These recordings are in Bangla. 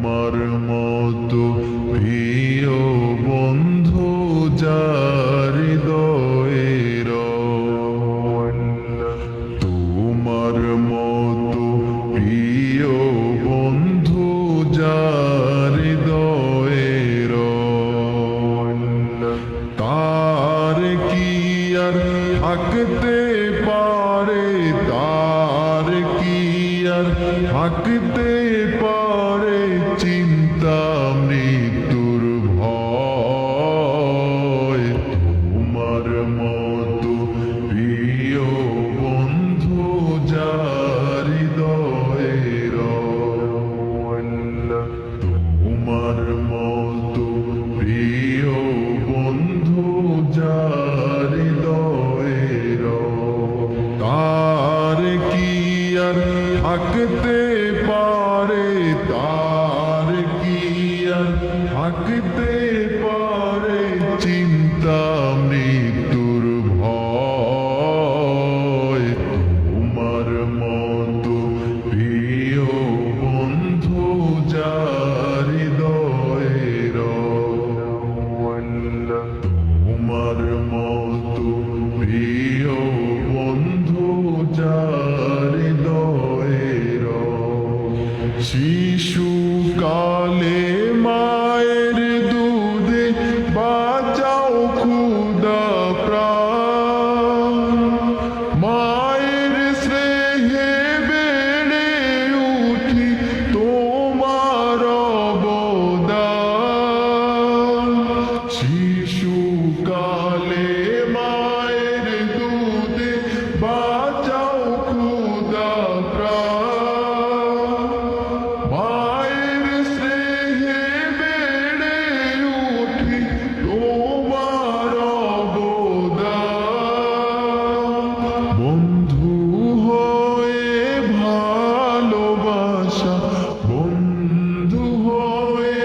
তোমার মতো প্রিয় বন্ধু যার হৃদয়ের, তোমার মতো প্রিয় বন্ধু যার হৃদয়ের, তার কি আর থাকতে পারে, তার কি আর থাকতে পারে চিন্তা মৃত্যুর ভয়। তোমার মতো প্রিয় বন্ধু যার হৃদয়ের, তোমার মতো প্রিয় বন্ধু যার হৃদয়ের, তার কি আর থাকতে পারে, তার কি আর থাকতে পারে চিন্তা মৃত্যুর ভয়। তোমার মতো প্রিয় বন্ধু যার হৃদয়ের, তোমার মতো প্রিয় বন্ধু যার হৃদয়ের। শিশুকালে মায়ের দুধে বাঁচাও ক্ষুধা প্রাণ, মায়ের স্নেহে বেড়ে উঠি তোমার অবদান। শিশুকালে মায়ের দুধে বাঁচাও ক্ষুধা প্রাণ, মায়ের স্নেহে বেড়ে উঠি তোমার অবদান। বন্ধু হয়ে ভালোবাসা, বন্ধু হয়ে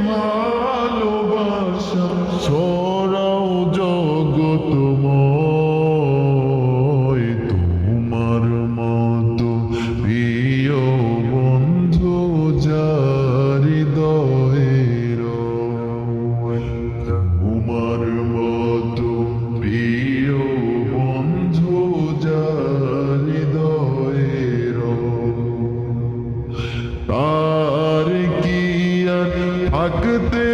ভালোবাসা ছড়াও জগতময়। তোমার মতো প্রিয় বন্ধু যার হৃদয়ের, তোমার মতো প্রিয় বন্ধু যার হৃদয়ের, তার কি আর থাকতে